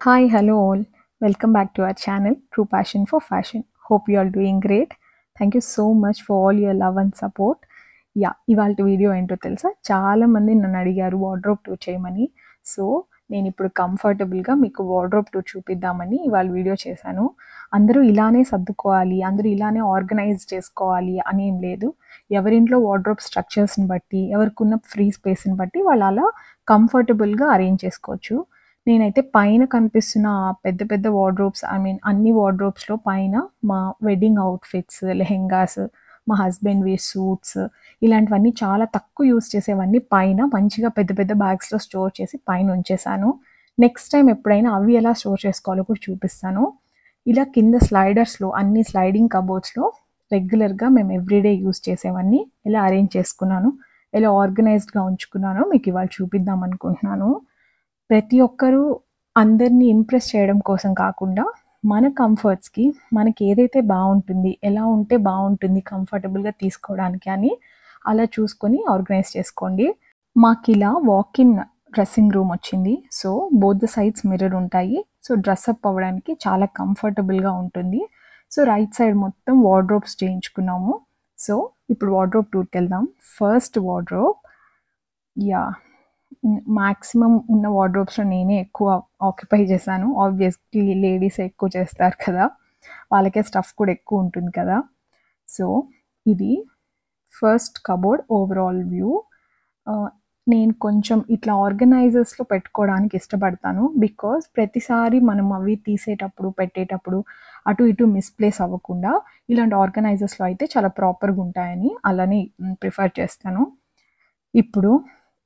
Hi, hello all. Welcome back to our channel, True Passion for Fashion. Hope you are doing great. Thank you so much for all your love and support. ఇవాళ video ఏంటో తెలుసా, చాలా మంది నన్ను అడిగారు wardrobe tour చేయమని. So నేను ఇప్పుడు కంఫర్టబుల్గా మీకు వార్డ్రోబ్ టూర్ చూపిద్దామని ఇవాళ వీడియో చేశాను. అందరూ ఇలానే సర్దుకోవాలి, అందరూ ఇలానే ఆర్గనైజ్ చేసుకోవాలి అని ఏం లేదు. ఎవరింట్లో వార్డ్రోబ్ స్ట్రక్చర్స్ని బట్టి, ఎవరికున్న ఫ్రీ స్పేస్ని బట్టి వాళ్ళు అలా కంఫర్టబుల్గా అరేంజ్ చేసుకోవచ్చు. నేనైతే పైన కనిపిస్తున్న పెద్ద పెద్ద వార్డ్రోబ్స్, అన్ని వార్డ్రోబ్స్లో పైన మా వెడ్డింగ్ అవుట్ఫిట్స్, లెహెంగాస్, మా హస్బెండ్వి సూట్స్, ఇలాంటివన్నీ చాలా తక్కువ యూస్ చేసేవన్నీ పైన మంచిగా పెద్ద పెద్ద బ్యాగ్స్లో స్టోర్ చేసి పైన ఉంచేసాను. నెక్స్ట్ టైం ఎప్పుడైనా అవి ఎలా స్టోర్ చేసుకోవాలో కూడా చూపిస్తాను. ఇలా కింద స్లైడర్స్లో, అన్ని స్లైడింగ్ కబోర్డ్స్లో రెగ్యులర్గా మేము ఎవ్రీడే యూస్ చేసేవన్నీ ఎలా అరేంజ్ చేసుకున్నాను, ఎలా ఆర్గనైజ్డ్గా ఉంచుకున్నానో మీకు ఇవాళ చూపిద్దాం అనుకుంటున్నాను. ప్రతి ఒక్కరూ అందరినీ ఇంప్రెస్ చేయడం కోసం కాకుండా మన కంఫర్ట్స్కి మనకి ఏదైతే బాగుంటుంది, ఎలా ఉంటే బాగుంటుంది కంఫర్టబుల్గా తీసుకోవడానికి అని అలా చూసుకొని ఆర్గనైజ్ చేసుకోండి. మాకు ఇలా వాకిన్ డ్రెస్సింగ్ రూమ్ వచ్చింది. So both the sides mirror ఉంటాయి. సో డ్రెస్అప్ అవ్వడానికి చాలా కంఫర్టబుల్గా ఉంటుంది. సో రైట్ సైడ్ మొత్తం వార్డ్రోబ్స్ చేయించుకున్నాము. సో ఇప్పుడు వార్డ్రోబ్ టూర్కి వెళ్దాం. ఫస్ట్ వార్డ్రోబ్, మ్యాక్సిమం ఉన్న వార్డ్రోబ్స్లో నేనే ఎక్కువ ఆక్యుపై చేశాను. ఆబ్వియస్లీ లేడీస్ ఎక్కువ చేస్తారు కదా, వాళ్ళకే స్టఫ్ కూడా ఎక్కువ ఉంటుంది కదా. సో ఇది ఫస్ట్ కబోర్డ్ ఓవరాల్ వ్యూ. నేను కొంచెం ఇట్లా ఆర్గనైజర్స్లో పెట్టుకోవడానికి ఇష్టపడతాను. బికాజ్ ప్రతిసారి మనం అవి తీసేటప్పుడు పెట్టేటప్పుడు అటు ఇటు మిస్ప్లేస్ అవ్వకుండా ఇలాంటి ఆర్గనైజర్స్లో అయితే చాలా ప్రాపర్గా ఉంటాయని అలానే ప్రిఫర్ చేస్తాను. ఇప్పుడు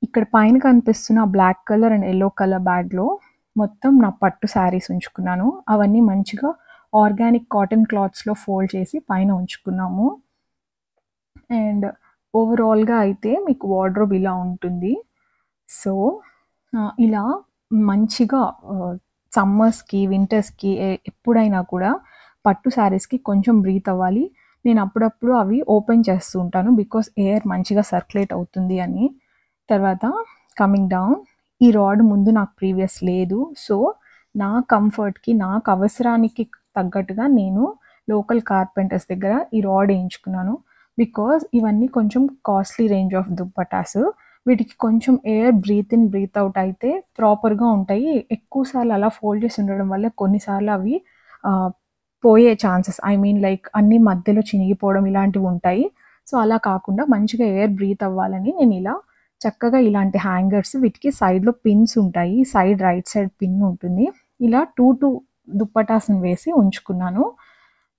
ఇక్కడ పైన కనిపిస్తున్న black colour and yellow colour బ్యాగ్లో మొత్తం నా పట్టు శారీస్ ఉంచుకున్నాను. అవన్నీ మంచిగా ఆర్గానిక్ కాటన్ క్లాత్స్లో ఫోల్డ్ చేసి పైన ఉంచుకున్నాము. అండ్ ఓవరాల్గా అయితే మీకు వార్డ్రోబ్ ఇలా ఉంటుంది. సో ఇలా మంచిగా సమ్మర్స్కి, వింటర్స్కి ఎప్పుడైనా కూడా పట్టు శారీస్కి కొంచెం బ్రీత్ అవ్వాలి. నేను అప్పుడప్పుడు అవి ఓపెన్ చేస్తూ ఉంటాను, బికాస్ ఎయిర్ మంచిగా సర్క్యులేట్ అవుతుంది అని. తర్వాత కమింగ్ డౌన్, ఈ రాడ్ ముందు నాకు ప్రీవియస్ లేదు. సో నా కంఫర్ట్కి, నాకు అవసరానికి తగ్గట్టుగా నేను లోకల్ కార్పెంటర్స్ దగ్గర ఈ రాడ్ వేయించుకున్నాను. బికాజ్ ఇవన్నీ కొంచెం కాస్ట్లీ రేంజ్ ఆఫ్ దుప్పటాస్. వీటికి కొంచెం air breathe in breathe out అయితే ప్రాపర్గా ఉంటాయి. ఎక్కువసార్లు అలా ఫోల్డ్ చేసి ఉండడం వల్ల కొన్నిసార్లు అవి పోయే ఛాన్సెస్, లైక్ అన్ని మధ్యలో చినిగిపోవడం ఇలాంటివి ఉంటాయి. సో అలా కాకుండా మంచిగా ఎయిర్ బ్రీత్ అవ్వాలని నేను ఇలా చక్కగా ఇలాంటి హ్యాంగర్స్, వీటికి సైడ్లో పిన్స్ ఉంటాయి. సైడ్ రైట్ సైడ్ పిన్ ఉంటుంది. ఇలా టూ దుప్పటాస్ని వేసి ఉంచుకున్నాను.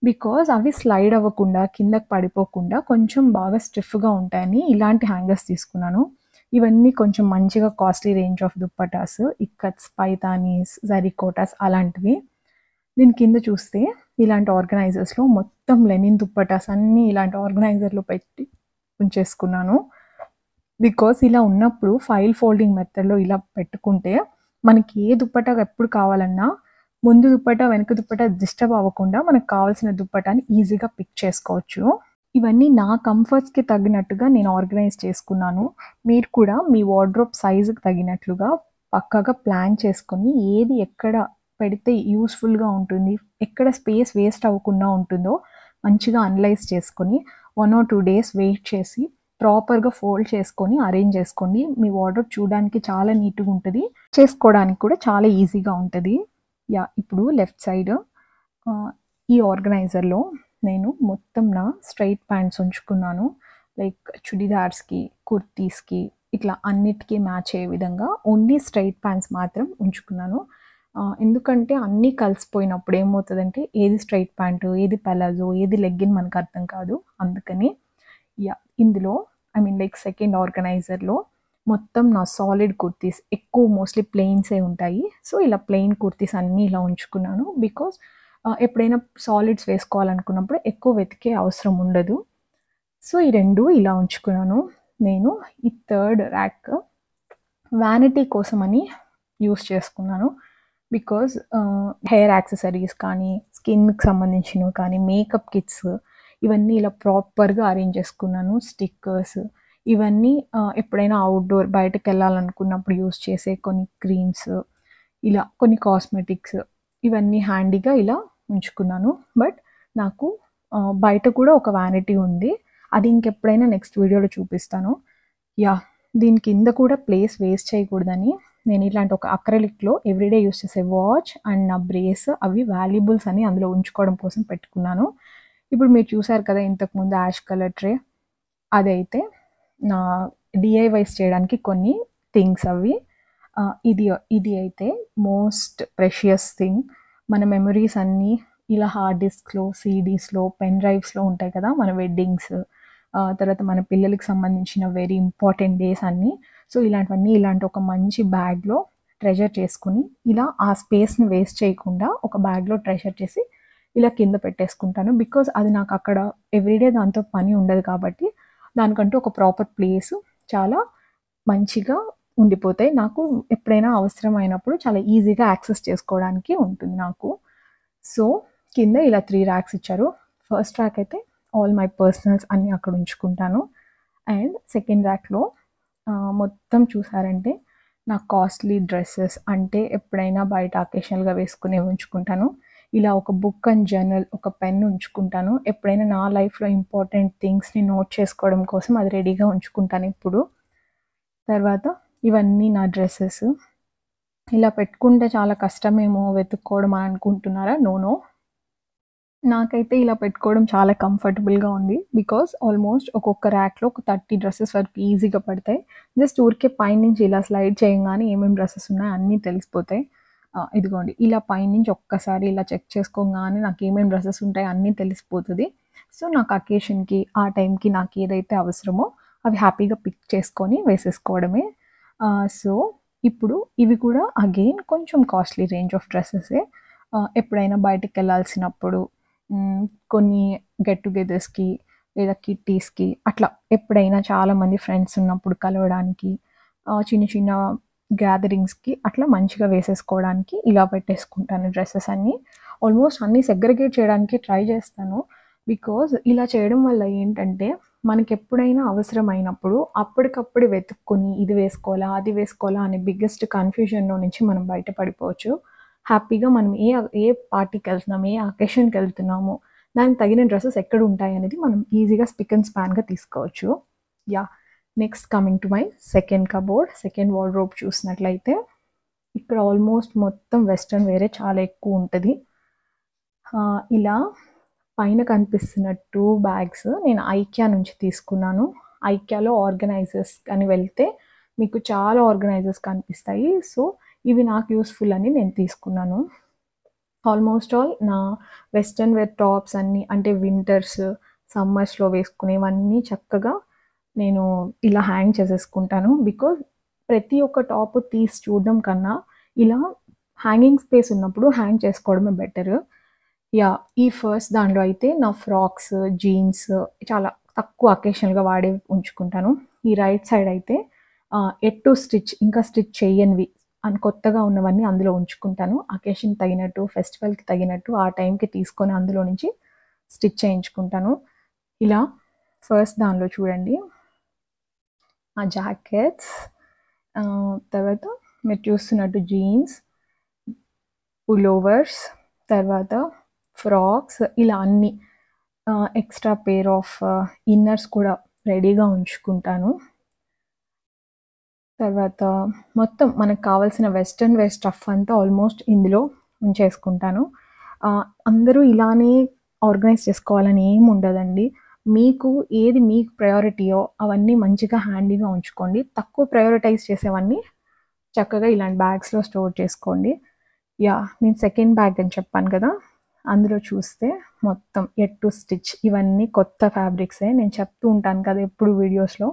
బికాజ్ అవి స్లైడ్ అవ్వకుండా, కిందకి పడిపోకుండా కొంచెం బాగా స్టిఫ్గా ఉంటాయని ఇలాంటి హ్యాంగర్స్ తీసుకున్నాను. ఇవన్నీ కొంచెం మంచిగా costly range of dupattas, ikkats, paithanis, zari kotas అలాంటివి. దీని కింద చూస్తే ఇలాంటి ఆర్గనైజర్స్లో మొత్తం లెనిన్ దుప్పటాస్ అన్నీ ఇలాంటి ఆర్గనైజర్లో పెట్టి ఉంచేసుకున్నాను. బికాస్ ఇలా ఉన్నప్పుడు ఫైల్ ఫోల్డింగ్ మెథడ్లో ఇలా పెట్టుకుంటే మనకి ఏ దుప్పటా ఎప్పుడు కావాలన్నా ముందు దుప్పటా వెనక దుప్పటా డిస్టర్బ్ అవ్వకుండా మనకు కావాల్సిన దుప్పటాని ఈజీగా పిక్ చేసుకోవచ్చు. ఇవన్నీ నా కంఫర్ట్స్కి తగినట్టుగా నేను ఆర్గనైజ్ చేసుకున్నాను. మీరు కూడా మీ వార్డ్రోబ్ సైజుకి తగినట్లుగా పక్కాగా ప్లాన్ చేసుకొని ఏది ఎక్కడ పెడితే యూస్ఫుల్గా ఉంటుంది, ఎక్కడ స్పేస్ వేస్ట్ అవ్వకుండా ఉంటుందో మంచిగా అనలైజ్ చేసుకొని 1 or 2 days వెయిట్ చేసి ప్రాపర్గా ఫోల్డ్ చేసుకొని అరేంజ్ చేసుకోండి. మీ వార్డ్రోబ్ చూడడానికి చాలా నీట్గా ఉంటుంది, చేసుకోవడానికి కూడా చాలా ఈజీగా ఉంటుంది. ఇప్పుడు లెఫ్ట్ సైడ్ ఈ ఆర్గనైజర్లో నేను మొత్తం నా స్ట్రైట్ ప్యాంట్స్ ఉంచుకున్నాను. లైక్ చుడిదార్స్కి, కుర్తీస్కి, ఇట్లా అన్నిటికీ మ్యాచ్ అయ్యే విధంగా ఓన్లీ స్ట్రైట్ ప్యాంట్స్ మాత్రం ఉంచుకున్నాను. ఎందుకంటే అన్నీ కలిసిపోయినప్పుడు ఏమవుతుందంటే ఏది స్ట్రైట్ ప్యాంటు, ఏది పలాజో, ఏది లెగ్గిన్ మనకు అర్థం కాదు. అందుకని ఇందులో లైక్ సెకండ్ ఆర్గనైజర్లో మొత్తం నా సాలిడ్ కుర్తీస్, ఎక్కువ మోస్ట్లీ ప్లెయిన్సే ఉంటాయి. సో ఇలా ప్లెయిన్ కుర్తీస్ అన్నీ ఇలా ఉంచుకున్నాను. బికాజ్ ఎప్పుడైనా సాలిడ్స్ వేసుకోవాలనుకున్నప్పుడు ఎక్కువ వెతికే అవసరం ఉండదు. సో ఈ రెండు ఇలా ఉంచుకున్నాను. నేను ఈ థర్డ్ ర్యాక్ వ్యానిటీ కోసమని యూస్ చేసుకున్నాను. బికాజ్ హెయిర్ యాక్సెసరీస్ కానీ, స్కిన్కి సంబంధించినవి కానీ, మేకప్ కిట్స్ ఇవన్నీ ఇలా ప్రాపర్గా అరేంజ్ చేసుకున్నాను. స్టిక్కర్స్ ఇవన్నీ ఎప్పుడైనా అవుట్డోర్ బయటకు వెళ్ళాలనుకున్నప్పుడు యూస్ చేసే కొన్ని క్రీమ్స్, ఇలా కొన్ని కాస్మెటిక్స్ ఇవన్నీ హ్యాండీగా ఇలా ఉంచుకున్నాను. బట్ నాకు బయట కూడా ఒక వ్యానిటీ ఉంది. అది ఇంకెప్పుడైనా నెక్స్ట్ వీడియోలో చూపిస్తాను. యాహ్! దీని కింద కూడా ప్లేస్ వేస్ట్ చేయకూడదని నేను ఇట్లాంటి ఒక అక్రిలిక్‌లో ఎవ్రీడే యూజ్ చేసే వాచ్ అండ్ నా బ్రేస్ అవి వాల్యుబుల్స్ అని అందులో ఉంచుకోవడం కోసం పెట్టుకున్నాను. ఇప్పుడు మీరు చూసారు కదా ఇంతకుముందు యాష్ కలర్ ట్రే అదైతే నా డీఐవైస్ చేయడానికి కొన్ని థింగ్స్ అవి. ఇది అయితే మోస్ట్ ప్రెషియస్ థింగ్. మన మెమరీస్ అన్నీ ఇలా హార్డ్ డిస్క్‌లో, సీడీస్‌లో, పెన్ డ్రైవ్స్‌లో ఉంటాయి కదా! మన వెడ్డింగ్స్, తర్వాత మన పిల్లలకి సంబంధించిన వెరీ ఇంపార్టెంట్ డేస్ అన్నీ. సో, ఇలాంటివన్నీ ఇలాంటి ఒక మంచి బ్యాగ్‌లో ట్రెజర్ చేసుకొని, ఇలా ఆ స్పేస్‌ని వేస్ట్ చేయకుండా ఒక బ్యాగ్‌లో ట్రెజర్ చేసి ఇలా కింద పెట్టేసుకుంటాను. బికాజ్ అది నాకు అక్కడ ఎవ్రీడే దాంతో పని ఉండదు కాబట్టి, దానికంటూ ఒక ప్రాపర్ ప్లేసు చాలా మంచిగా ఉండిపోతాయి. నాకు ఎప్పుడైనా అవసరమైనప్పుడు చాలా ఈజీగా యాక్సెస్ చేసుకోవడానికి ఉంటుంది నాకు. సో, కింద ఇలా 3 ర్యాక్స్ ఇచ్చారు. ఫస్ట్ ర్యాక్ అయితే ఆల్ మై పర్సనల్స్ అన్నీ అక్కడ ఉంచుకుంటాను. అండ్ సెకండ్ ర్యాక్‌లో మొత్తం చూసారంటే నా కాస్ట్‌లీ డ్రెసెస్ అంటే ఎప్పుడైనా బయట అకేషనల్‌గా వేసుకునేవి ఉంచుకుంటాను. ఇలా ఒక బుక్ అండ్ జర్నల్, ఒక పెన్ ఉంచుకుంటాను. ఎప్పుడైనా నా లైఫ్‌లో ఇంపార్టెంట్ థింగ్స్‌ని నోట్ చేసుకోవడం కోసం అది రెడీగా ఉంచుకుంటాను ఎప్పుడు. తర్వాత ఇవన్నీ నా డ్రెసెస్. ఇలా పెట్టుకుంటే చాలా కష్టమేమో వెతుక్కోవడం అని అనుకుంటున్నారా? No, no. నాకైతే ఇలా పెట్టుకోవడం చాలా కంఫర్టబుల్‌గా ఉంది. బికాజ్ ఆల్మోస్ట్ ఒక్కొక్క ర్యాక్‌లో ఒక 30 డ్రెసెస్ వరకు ఈజీగా పడతాయి. జస్ట్ ఊరికే పైనుంచి ఇలా స్లైడ్ చేయంగానే ఏమేమి డ్రెసెస్ ఉన్నాయో అన్నీ తెలిసిపోతాయి. ఇదిగోండి ఇలా పైనుంచి ఒక్కసారి ఇలా చెక్ చేసుకోంగానే నాకు ఏమేమి డ్రెసెస్ ఉంటాయో అన్నీ తెలిసిపోతది. సో, నాకు అకేషన్‌కి, ఆ టైంకి నాకు ఏదైతే అవసరమో అవి హ్యాపీగా పిక్ చేసుకొని వేసేసుకోవడమే. సో, ఇప్పుడు ఇవి కూడా అగైన్ కొంచెం కాస్ట్‌లీ రేంజ్ ఆఫ్ డ్రెసెసే. ఎప్పుడైనా బయటికెళ్ళాల్సినప్పుడు కొన్ని గెట్ టుగెదర్స్‌కి లేదా కిట్టీస్‌కి అట్లా ఎప్పుడైనా చాలామంది ఫ్రెండ్స్ ఉన్నప్పుడు కలవడానికి, చిన్న చిన్న గ్యాదరింగ్స్‌కి అట్లా మంచిగా వేసేసుకోవడానికి ఇలా పెట్టేసుకుంటాను డ్రెసెస్ అన్నీ. ఆల్మోస్ట్ అన్నీ సెగ్రిగేట్ చేయడానికి ట్రై చేస్తాను. బికాజ్ ఇలా చేయడం వల్ల ఏంటంటే మనకెప్పుడైనా అవసరమైనప్పుడు అప్పటికప్పుడు వెతుక్కొని ఇది వేసుకోవాలా, అది వేసుకోవాలా అనే బిగ్గెస్ట్ కన్‌ఫ్యూజన్‌లో నుంచి మనం బయట పడిపోవచ్చు. హ్యాపీగా మనం ఏ పార్టీకెళ్తున్నాము, ఏ అకేషన్‌కెళ్తున్నామో, దానికి తగిన డ్రెసెస్ ఎక్కడుంటాయనేది మనం ఈజీగా స్పిక్ అండ్ స్పాన్‌గా తీసుకోవచ్చు. Yeah! Next coming to my second cupboard, second wardrobe చూసినట్లయితే, ఇక్కడ ఆల్మోస్ట్ మొత్తం వెస్టర్న్ వేరే చాలా ఎక్కువుంటది. ఇలా పైన కనిపిస్తున్నట్టు బ్యాగ్స్ నేను ఐకియా నుంచి తీసుకున్నాను. ఐకియాలో ఆర్గనైజర్స్ అని వెళ్తే మీకు చాలా ఆర్గనైజర్స్ కనిపిస్తాయి. సో, ఇవి నాకు యూజ్‌ఫుల్ అని నేను తీసుకున్నాను. ఆల్మోస్ట్ ఆల్ నా వెస్టర్న్ వేర్ టాప్స్ అన్నీ అంటే వింటర్స్, సమ్మర్స్‌లో వేసుకునేవన్నీ చక్కగా నేను ఇలా హ్యాంగ్ చేసేసుకుంటాను. బికాజ్ ప్రతి ఒక్క టాప్ తీసి చూడడం కన్నా ఇలా హ్యాంగింగ్ స్పేస్ ఉన్నప్పుడు హ్యాంగ్ చేసుకోవడమే బెటర్. యాహ్! ఈ ఫస్ట్ దాంట్లో అయితే నా ఫ్రాక్స్, జీన్స్ చాలా తక్కువ అకేషనల్‌గా వాడేవి ఉంచుకుంటాను. ఈ రైట్ సైడ్ అయితే యెట్ టు స్టిచ్ ఇంకా స్టిచ్ చెయ్యనివి కొత్తగా ఉన్నవన్నీ అందులో ఉంచుకుంటాను. అకేషన్‌కి తగినట్టు, ఫెస్టివల్‌కి తగినట్టు ఆ టైంకి తీసుకొని అందులో నుంచి స్టిచ్ చేయించుకుంటాను. ఇలా ఫస్ట్ దానిలో చూడండి ఆ జాకెట్స్, తర్వాత మీరు చూస్తున్నట్టు జీన్స్, పులోవర్స్, తర్వాత ఫ్రాక్స్ ఇలా అన్నీ ఎక్స్ట్రా పెయిర్ ఆఫ్ ఇన్నర్స్ కూడా రెడీగా ఉంచుకుంటాను. తర్వాత మొత్తం మనకు కావాల్సిన వెస్టర్న్ వేర్ స్టఫ్ అంతా ఆల్మోస్ట్ ఇందులో ఉంచేసుకుంటాను. అందరూ ఇలానే ఆర్గనైజ్ చేసుకోవాలని ఏమి ఉండదండి. మీకు ప్రయారిటీయో అవన్నీ మంచిగా హ్యాండీగా ఉంచుకోండి. తక్కువ ప్రయారిటైజ్ చేసేవన్నీ చక్కగా ఇలాంటి బ్యాగ్స్‌లో స్టోర్ చేసుకోండి. యాహ్! నేను సెకండ్ బ్యాగ్ అని చెప్పాను కదా! అందులో చూస్తే మొత్తం యెట్ టు స్టిచ్ ఇవన్నీ కొత్త ఫ్యాబ్రిక్సే. నేను చెప్తూ ఉంటాను కదా ఎప్పుడు వీడియోస్‌లో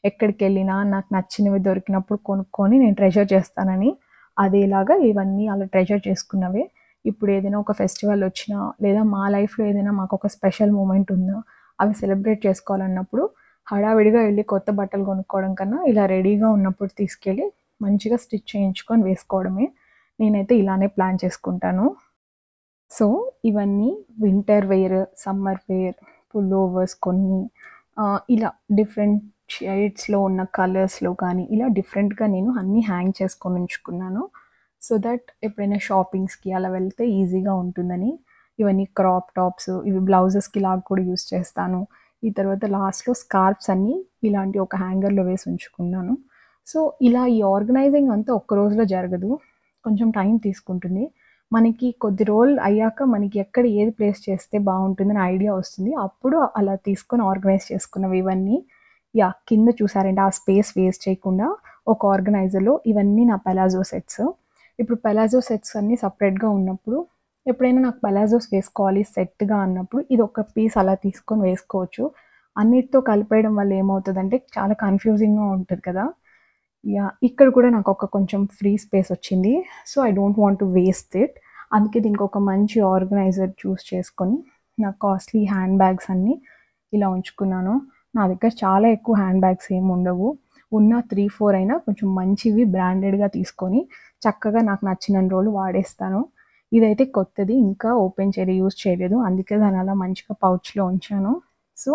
ఎక్కడికెళ్ళినా నాకు నచ్చినవి దొరికినప్పుడు కొనుక్కొని నేను ట్రెజర్ చేస్తానని. అదేలాగా ఇవన్నీ అలా ట్రెజర్ చేసుకున్నవే. ఇప్పుడు ఏదైనా ఒక ఫెస్టివల్ వచ్చినా లేదా మా లైఫ్‌లో ఏదైనా మాకొక స్పెషల్ మూమెంట్ ఉన్నా అవి సెలబ్రేట్ చేసుకోవాలన్నప్పుడు హడావిడిగా ఎళ్లి కొత్త బట్టలు కొనుక్కోవడం కన్నా ఇలా రెడీగా ఉన్నప్పుడు తీసుకెళ్ళి మంచిగా స్టిచ్ చేయించుకొని వేసుకోవడమే. నేనైతే ఇలానే ప్లాన్ చేసుకుంటాను. సో, ఇవన్నీ వింటర్ వేర్, సమ్మర్ వేర్, పుల్లోవర్స్ కొన్ని ఇలా డిఫరెంట్ షేడ్స్‌లో ఉన్న కలర్స్‌లో కానీ ఇలా డిఫరెంట్‌గా నేను అన్నీ హ్యాంగ్ చేసుకొని ఉంచుకున్నాను. సో దట్ ఎప్పుడైనా షాపింగ్స్‌కి అలా వెళ్తే ఈజీగా ఉంటుందని. ఇవన్నీ క్రాప్ టాప్స్, ఇవి బ్లౌజెస్‌కి లాగా కూడా యూజ్ చేస్తాను. ఈ తర్వాత లాస్ట్‌లో స్కార్ఫ్స్ అన్నీ ఇలాంటి ఒక హ్యాంగర్‌లో వేసి ఉంచుకున్నాను. సో, ఇలా ఈ ఆర్గనైజింగ్ అంతా ఒక్క రోజులో జరగదు. కొంచెం టైం తీసుకుంటుంది. మనకి కొద్ది రోజులు అయ్యాక మనకి ఎక్కడ ఏది ప్లేస్ చేస్తే బావుంటుందని ఐడియా వస్తుంది. అప్పుడు అలా తీసుకొని ఆర్గనైజ్ చేసుకున్నవి ఇవన్నీ. యాహ్! కింద చూసారంటే ఆ స్పేస్ వేస్ట్ చేయకుండా ఒక ఆర్గనైజర్‌లో ఇవన్నీ నా పలాజో సెట్స్. ఇప్పుడు పలాజో సెట్స్ అన్నీ సెపరేట్‌గా ఉన్నప్పుడు ఎప్పుడైనా నాకు పలాజోస్ వేసుకోవాలి సెట్‌గా అన్నప్పుడు ఇదొక పీస్ అలా తీసుకొని వేసుకోవచ్చు. అన్నిటితో కలిపేయడం వల్ల ఏమవుతదంటే చాలా కన్‌ఫ్యూజింగ్‌గా ఉంటది కదా! యాహ్! ఇక్కడ కూడా నాకొక కొంచెం ఫ్రీ స్పేస్ వచ్చింది. So, I don't want to waste it. అందుకే దీనికొక మంచి ఆర్గనైజర్ చూస్ చేసుకొని, నా కాస్ట్‌లీ హ్యాండ్ బ్యాగ్స్ అన్నీ ఇలా ఉంచుకున్నాను. నా దగ్గర చాలా ఎక్కువ హ్యాండ్ బ్యాగ్స్ ఏముండవు. ఉన్న 3, 4 అయినా కొంచెం మంచివి బ్రాండెడ్‌గా తీసుకొని, చక్కగా నాకు నచ్చినన్ని రోజులు వాడేస్తాను. ఇదైతే కొత్తది. ఇంకా ఓపెన్ చేయలే, యూజ్ చేయలేదు. అందుకే దాన్ని అలా మంచిగా పౌచ్‌లో ఉంచాను. సో,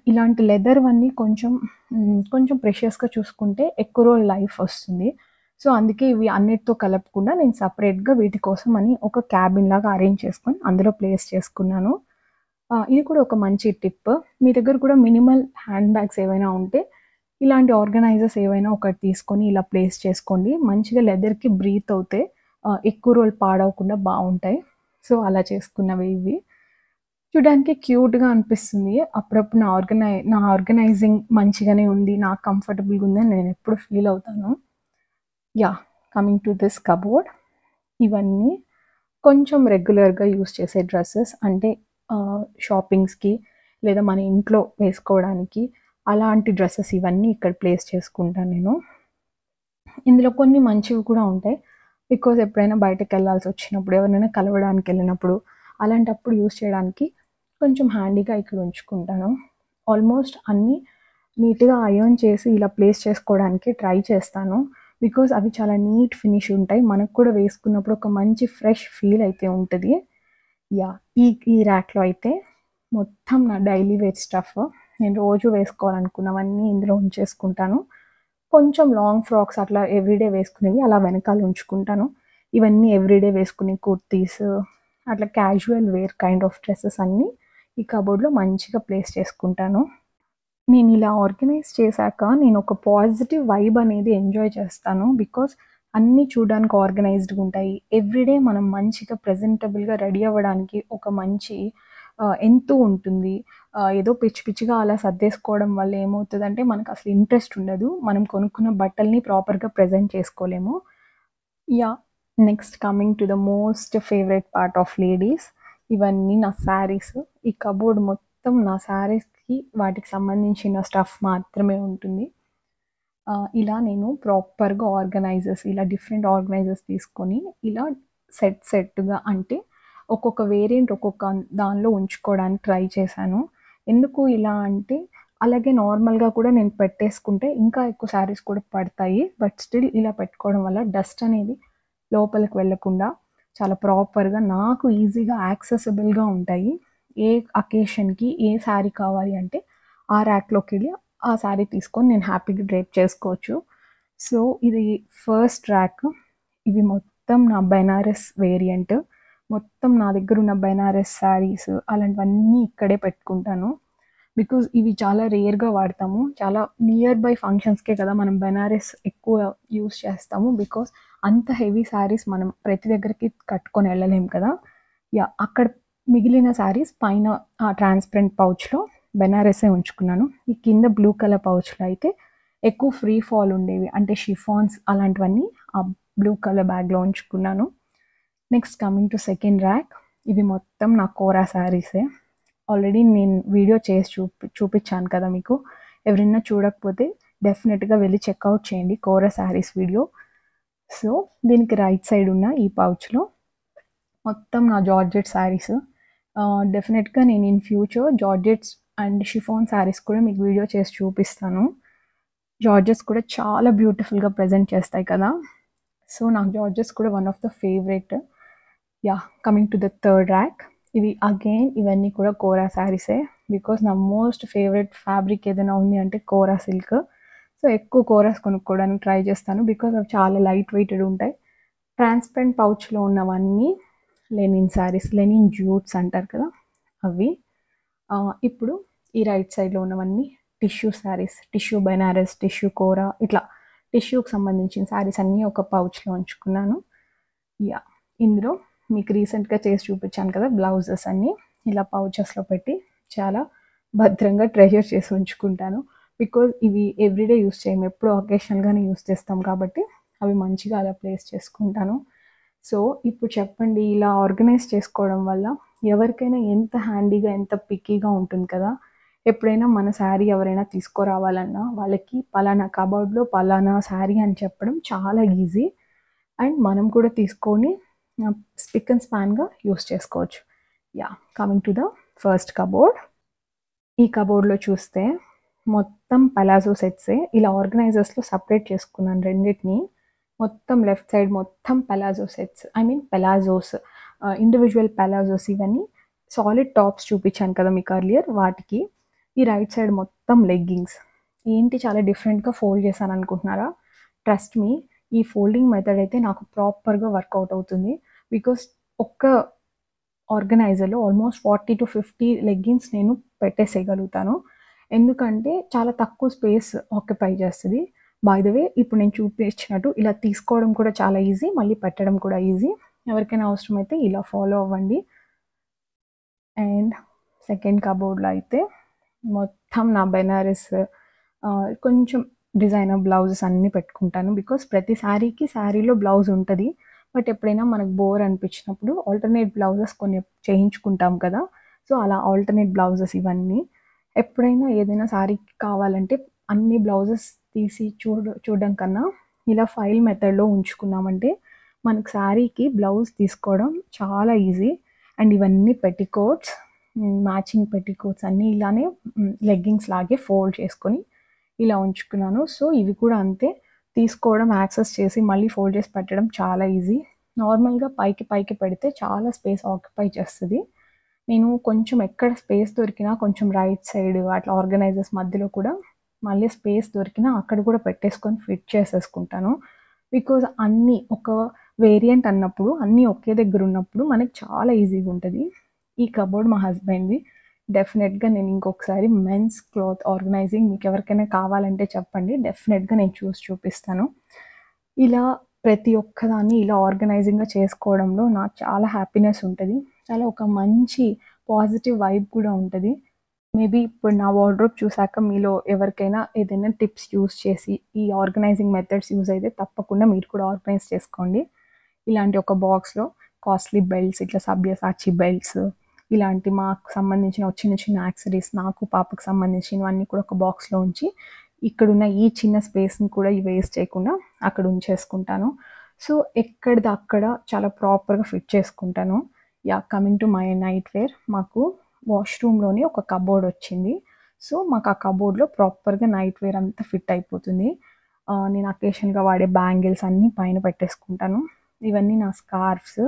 ఇలాంటి లెదర్‌వన్నీ కొంచెం ప్రెషియస్‌గా చూసుకుంటే ఎక్కువ రోజులు లైఫ్ వస్తుంది. సో, అందుకే ఇవి అన్నిటితో కలపకుండా నేను సెపరేట్‌గా వీటి కోసం అని ఒక క్యాబిన్‌లాగా అరేంజ్ చేసుకొని అందులో ప్లేస్ చేసుకున్నాను. ఇది కూడా ఒక మంచి టిప్. మీ దగ్గర కూడా మినిమల్ హ్యాండ్ బ్యాగ్స్ ఏవైనా ఉంటే ఇలాంటి ఆర్గనైజర్స్ ఏవైనా ఒకటి తీసుకొని ఇలా ప్లేస్ చేసుకోండి. మంచిగా లెదర్‌కి బ్రీత్ అవుతాయి. ఎక్కువ రోజులు పాడవకుండా బావుంటాయి. సో, అలా చేసుకున్నవే ఇవి. చూడడానికి క్యూట్‌గా అనిపిస్తుంది. అప్పుడప్పుడు నా ఆర్గనైజింగ్ మంచిగానే ఉంది. నాకు కంఫర్టబుల్‌గా ఉందని నేనెప్పుడు ఫీల్ అవుతాను. Yeah! Coming to this cupboard. ఇవన్నీ కొంచెం రెగ్యులర్‌గా యూజ్ చేసే డ్రెసెస్ అంటే షాపింగ్స్‌కి లేదా మన ఇంట్లో వేసుకోవడానికి అలాంటి డ్రెసెస్ ఇవన్నీ ఇక్కడ ప్లేస్ చేసుకుంటాను నేను. ఇందులో కొన్ని మంచివి కూడా ఉంటాయి. బికాజ్ ఎప్పుడైనా బయటకెళ్ళాల్సొచ్చినప్పుడు, ఎవరినైనా కలవడానికెళ్ళినప్పుడు, అలాంటప్పుడు యూజ్ చేయడానికి కొంచెం హ్యాండీగా ఇక్కడ ఉంచుకుంటాను. ఆల్మోస్ట్ అన్నీ నీట్‌గా అయర్న్ చేసి ఇలా ప్లేస్ చేసుకోవడానికి ట్రై చేస్తాను. బికాజ్ అవి చాలా నీట్ ఫినిష్ ఉంటాయి. మనకు కూడా వేసుకున్నప్పుడు ఒక మంచి ఫ్రెష్ ఫీల్ అయితే ఉంటది. యాహ్! ఈ ర్యాక్‌లో అయితే మొత్తం నా డైలీ వేర్ స్టఫ్. నేను రోజు వేసుకోవాలనుకున్నవన్నీ ఇందులో ఉంచేసుకుంటాను. కొంచెం లాంగ్ ఫ్రాక్స్ అట్లా ఎవ్రీడే వేసుకునేవి అలా వెనకాల ఉంచుకుంటాను. ఇవన్నీ ఎవ్రీడే వేసుకునే కుర్తీస్, అట్లా casual wear kind of dresses అన్నీ ఈ కబోర్డ్‌లో మంచిగా ప్లేస్ చేసుకుంటాను. నేనిలా ఆర్గనైజ్ చేశాక నేనొక పాజిటివ్ వైబ్ అనేది ఎంజాయ్ చేస్తాను. బికాజ్ అన్నీ చూడడానికి ఆర్గనైజ్డ్‌గుంటాయి. ఎవ్రీడే మనం మంచిగా ప్రెజెంటబుల్‌గా రెడీ అవ్వడానికి ఒక మంచి ఎంతు ఉంటుంది. ఏదో పిచ్చి పిచ్చిగా అలా సర్దేసుకోవడం వల్ల ఏమవుతదంటే మనకసలు ఇంట్రెస్ట్ ఉండదు. మనం కొనుక్కున్న బట్టల్ని ప్రాపర్‌గా ప్రెజెంట్ చేసుకోలేము. Yeah! Next coming to the most favourite part of ladies. ఇవన్నీ నా శారీస్. ఈ కబోర్డ్ మొత్తం నా శారీస్‌కి వాటికి సంబంధించిన స్టఫ్ మాత్రమే ఉంటుంది. ఇలా నేను ప్రాపర్‌గా ఇలా డిఫరెంట్ ఆర్గనైజర్స్ తీసుకొని ఇలా సెట్‌గా అంటే ఒక్కొక్క వేరియంట్ ఒక్కొక్క దానిలో ఉంచుకోవడానికి ట్రై చేశాను. ఎందుకు ఇలా అంటే అలాగే నార్మల్‌గా కూడా నేను పెట్టేసుకుంటే ఇంకా ఎక్కువ శారీస్ కూడా పడతాయి. బట్ స్టిల్ ఇలా పెట్టుకోవడం వల్ల డస్ట్ అనేది లోపలికి వెళ్ళకుండా చాలా ప్రాపర్‌గా నాకు ఈజీగా యాక్సెసిబుల్‌గా ఉంటాయి. ఏ అకేషన్‌కి ఏ శారీ కావాలి అంటే ఆ ర్యాక్‌లోకెళ్ళి ఆ శారీ తీసుకొని నేను హ్యాపీగా డ్రేప్ చేసుకోవచ్చు. సో, ఇది ఫస్ట్ ర్యాక్. ఇవి మొత్తం నా బెనారస్ వేరియంట్. మొత్తం నా దగ్గరున్న బెనారస్ శారీస్ అలాంటివన్నీ ఇక్కడే పెట్టుకుంటాను. బికాజ్ ఇవి చాలా రేర్‌గా వాడతాము. చాలా నియర్ బై ఫంక్షన్స్‌కే కదా మనం బెనారస్ ఎక్కువ యూజ్ చేస్తాము. బికాజ్ అంత హెవీ శారీస్ మనం ప్రతి దగ్గరికి కట్టుకొని ఎళ్ళలేం కదా! యాహ్! అక్కడ మిగిలిన శారీస్ పైన ఆ ట్రాన్స్‌పరెంట్ పౌచ్‌లో బెనారసే ఉంచుకున్నాను. ఈ కింద బ్లూ కలర్ పౌచ్‌లో అయితే ఎక్కువ ఫ్రీ ఫాల్ ఉండేవి. అంటే షిఫాన్స్ అలాంటివన్నీ ఆ బ్లూ కలర్ బ్యాగ్‌లో ఉంచుకున్నాను. Next coming to second rack. ఇవి మొత్తం నా కోరా శారీసే. ఆల్రెడీ నేను వీడియో చేసి చూపిచ్చాను కదా మీకు. ఎవరైనా చూడకపోతే డెఫినిట్‌గా వెళ్లి చెక్‌ఔట్ చేయండి కోరా శారీస్ వీడియో. సో, దీనికి రైట్ సైడ్ ఉన్న ఈ పౌచ్‌లో మొత్తం నా జార్జెట్ శారీస్. డెఫినిట్‌గా నేను in future georgettes and chiffon saris కూడా మీకు వీడియో చేసి చూపిస్తాను. జార్జెట్స్ కూడా చాలా బ్యూటిఫుల్‌గా ప్రెజెంట్ చేస్తాయి కదా! సో, నాకు జార్జెట్స్ కూడా one of the favourite. Yeah! Coming to the third rack. ఇవన్నీ కూడా కోరా శారీసే. బికాజ్ నా మోస్ట్ ఫేవరెట్ ఫ్యాబ్రిక్ ఏదైనా ఉంది అంటే కోరా సిల్క్. సో, ఎక్కువ కోరాస్ కొనుక్కోవడానికి ట్రై చేస్తాను. బికాజ్ అవి చాలా లైట్ వెయిటెడ్ ఉంటాయి. ట్రాన్స్పరెంట్ పౌచ్లో ఉన్నవన్నీ లెనిన్ శారీస్, లెనిన్ జ్యూట్స్ అంటారు కదా అవి. ఇప్పుడు ఈ రైట్ సైడ్లో ఉన్నవన్నీ tissue saris, tissue Banaras, tissue Kora, ఇట్లా టిష్యూకి సంబంధించిన శారీస్ అన్నీ ఒక పౌచ్లో ఉంచుకున్నాను. యా, ఇందులో మీకు రీసెంట్గా చేసి చూపించాను కదా బ్లౌజెస్ అన్నీ ఇలా పౌచెస్లో పెట్టి చాలా భద్రంగా ట్రెజర్ చేసి ఉంచుకుంటాను. బికాజ్ ఇవి ఎవ్రీడే యూస్ చేయము, ఎప్పుడో అకేషనల్గానే యూస్ చేస్తాం కాబట్టి అవి మంచిగా అలా ప్లేస్ చేసుకుంటాను. సో ఇప్పుడు చెప్పండి, ఇలా ఆర్గనైజ్ చేసుకోవడం వల్ల ఎవరికైనా ఎంత హ్యాండీగా, ఎంత పిక్కీగా ఉంటుంది కదా. ఎప్పుడైనా మన శారీ ఎవరైనా తీసుకురావాలన్నా వాళ్ళకి పలానా కబోర్డ్లో పలానా శారీ అని చెప్పడం చాలా ఈజీ. అండ్ మనం కూడా తీసుకొని స్పిక్ అండ్ స్పాన్గా యూస్ చేసుకోవచ్చు. Yeah, coming to the first cupboard. ఈ కబోర్డ్లో చూస్తే మొత్తం పలాజో సెట్సే. ఇలా ఆర్గనైజర్స్లో సపరేట్ చేసుకున్నాను రెండింటిని. మొత్తం లెఫ్ట్ సైడ్ మొత్తం palazzo sets, I mean palazzos, individual palazzos. ఇవన్నీ సాలిడ్ టాప్స్ చూపించాను కదా మీకు అర్లియర్, వాటికి. ఈ రైట్ సైడ్ మొత్తం లెగ్గింగ్స్. ఏంటి చాలా డిఫరెంట్గా ఫోల్డ్ చేశాను అనుకుంటున్నారా? ట్రస్ట్ మీ, ఈ ఫోల్డింగ్ మెథడ్ అయితే నాకు ప్రాపర్గా వర్కౌట్ అవుతుంది. బికాస్ ఒక్క ఆర్గనైజర్లో ఆల్మోస్ట్ 40 to 50 లెగ్గిన్స్ నేను పెట్టేసేయగలుగుతాను. ఎందుకంటే చాలా తక్కువ స్పేస్ ఆక్యుపై చేస్తుంది. బై ద వే, ఇప్పుడు నేను చూపించినట్టు ఇలా తీసుకోవడం కూడా చాలా ఈజీ, మళ్ళీ పెట్టడం కూడా ఈజీ. ఎవరికైనా అవసరమైతే ఇలా ఫాలో అవ్వండి. అండ్ సెకండ్ కబోర్డ్లో అయితే మొత్తం నా బెనారస్, కొంచెం డిజైనర్ బ్లౌజెస్ అన్నీ పెట్టుకుంటాను. బికాస్ ప్రతి శారీలో బ్లౌజ్ ఉంటుంది. బట్ ఎప్పుడైనా మనకు బోర్ అనిపించినప్పుడు ఆల్టర్నేట్ బ్లౌజెస్ కొన్ని చేయించుకుంటాం కదా. సో అలా ఆల్టర్నేట్ బ్లౌజెస్ ఇవన్నీ. ఎప్పుడైనా ఏదైనా శారీకి కావాలంటే అన్ని బ్లౌజెస్ తీసి చూడడం కన్నా ఇలా ఫైల్ మెథడ్లో ఉంచుకున్నామంటే మనకు శారీకి బ్లౌజ్ తీసుకోవడం చాలా ఈజీ. అండ్ ఇవన్నీ పెట్టికోట్స్, మ్యాచింగ్ పెట్టికోట్స్ అన్నీ ఇలానే లెగ్గింగ్స్ లాగే ఫోల్డ్ చేసుకొని ఇలా ఉంచుకున్నాను. సో ఇవి కూడా అంతే, తీసుకోవడం, యాక్సెస్ చేసి మళ్ళీ ఫోల్డ్ చేసి పెట్టడం చాలా ఈజీ. నార్మల్గా పైకి పెడితే చాలా స్పేస్ ఆక్యుపై చేస్తుంది. నేను కొంచెం ఎక్కడ స్పేస్ దొరికినా కొంచెం రైట్ సైడ్ అట్లా ఆర్గనైజర్స్ మధ్యలో కూడా మళ్ళీ స్పేస్ దొరికినా అక్కడ కూడా పెట్టేసుకొని ఫిట్ చేసేసుకుంటాను. బికాజ్ అన్నీ ఒక వేరియంట్ అన్నప్పుడు, అన్నీ ఒకే దగ్గర ఉన్నప్పుడు మనకి చాలా ఈజీగా ఉంటుంది. ఈ కబోర్డ్ మా హస్బెండ్ది. డెఫినెట్గా నేను ఇంకొకసారి మెన్స్ క్లాత్ ఆర్గనైజింగ్ మీకు ఎవరికైనా కావాలంటే చెప్పండి, డెఫినెట్గా నేను చూపిస్తాను. ఇలా ప్రతి ఒక్కదాన్ని ఇలా ఆర్గనైజింగ్గా చేసుకోవడంలో నాకు చాలా హ్యాపీనెస్ ఉంటుంది. చాలా ఒక మంచి పాజిటివ్ వైబ్ కూడా ఉంటుంది. మేబీ ఇప్పుడు నా వార్డ్రోబ్ చూసాక మీలో ఎవరికైనా ఏదైనా టిప్స్ యూస్ చేసి ఈ ఆర్గనైజింగ్ మెథడ్స్ యూజ్ అయితే తప్పకుండా మీరు కూడా ఆర్గనైజ్ చేసుకోండి. ఇలాంటి ఒక బాక్స్లో కాస్ట్లీ బెల్ట్స్, ఇట్లా సబ్యసాచి బెల్ట్స్, ఇలాంటి మాకు సంబంధించిన చిన్న యాక్సరీస్, నాకు పాపకు సంబంధించినవన్నీ కూడా ఒక బాక్స్లో ఉంచి ఇక్కడున్న ఈ చిన్న స్పేస్ని కూడా వేస్ట్ చేయకుండా అక్కడ ఉంచేసుకుంటాను. సో ఎక్కడిది అక్కడ చాలా ప్రాపర్గా ఫిట్ చేసుకుంటాను. Yeah, coming to my night wear. మాకు వాష్రూమ్లోనే ఒక కబోర్డ్ వచ్చింది. సో మాకు ఆ కబోర్డ్లో ప్రాపర్గా నైట్ వేర్ అంతా ఫిట్ అయిపోతుంది. నేను అకేషన్గా వాడే బ్యాంగిల్స్ అన్నీ పైన పెట్టేసుకుంటాను. ఇవన్నీ నా స్కార్ఫ్స్,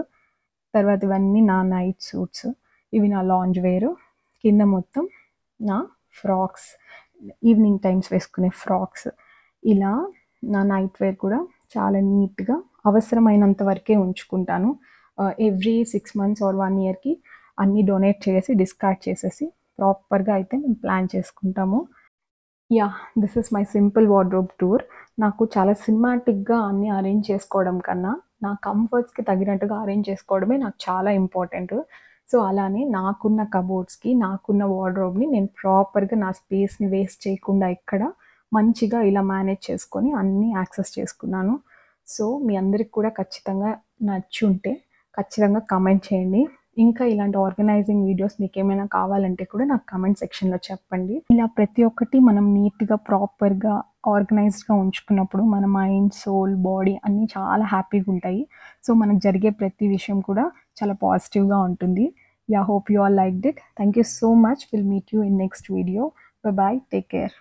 తర్వాత ఇవన్నీ నా నైట్ సూట్స్, ఇవి నా లాంజ్ వేర్. కింద మొత్తం నా ఫ్రాక్స్, ఈవినింగ్ టైమ్స్ వేసుకునే ఫ్రాక్స్. ఇలా నా నైట్ వేర్ కూడా చాలా నీట్గా అవసరమైనంత వరకే ఉంచుకుంటాను. ఎవ్రీ 6 months ఆర్ 1 yearకి అన్నీ డొనేట్ చేసి డిస్కార్డ్ చేసేసి ప్రాపర్గా అయితే మేము ప్లాన్ చేసుకుంటాము. Yeah, this is my simple wardrobe tour. నాకు చాలా సినిమాటిక్గా అన్నీ అరేంజ్ చేసుకోవడం కన్నా నా కంఫర్ట్స్కి తగినట్టుగా అరేంజ్ చేసుకోవడమే నాకు చాలా ఇంపార్టెంట్. సో అలానే నాకున్న కబోర్డ్స్కి, నాకున్న వార్డ్రోబ్ని నేను ప్రాపర్గా నా స్పేస్ని వేస్ట్ చేయకుండా ఇక్కడ మంచిగా ఇలా మేనేజ్ చేసుకొని అన్నీ యాక్సెస్ చేసుకున్నాను. సో మీ అందరికి కూడా ఖచ్చితంగా నచ్చుంటే ఖచ్చితంగా కమెంట్ చేయండి. ఇంకా ఇలాంటి ఆర్గనైజింగ్ వీడియోస్ మీకు ఏమైనా కావాలంటే కూడా నాకు కమెంట్ సెక్షన్లో చెప్పండి. ఇలా ప్రతి ఒక్కటి మనం నీట్గా ప్రాపర్గా ఆర్గనైజ్డ్గా ఉంచుకున్నప్పుడు మన మైండ్, సోల్, బాడీ అన్నీ చాలా హ్యాపీగా ఉంటాయి. సో మనకు జరిగే ప్రతి విషయం కూడా చాలా పాజిటివ్గా ఉంటుంది. Yeah, hope you all liked it. Thank you so much. Will meet you in next video. Bye bye, take care.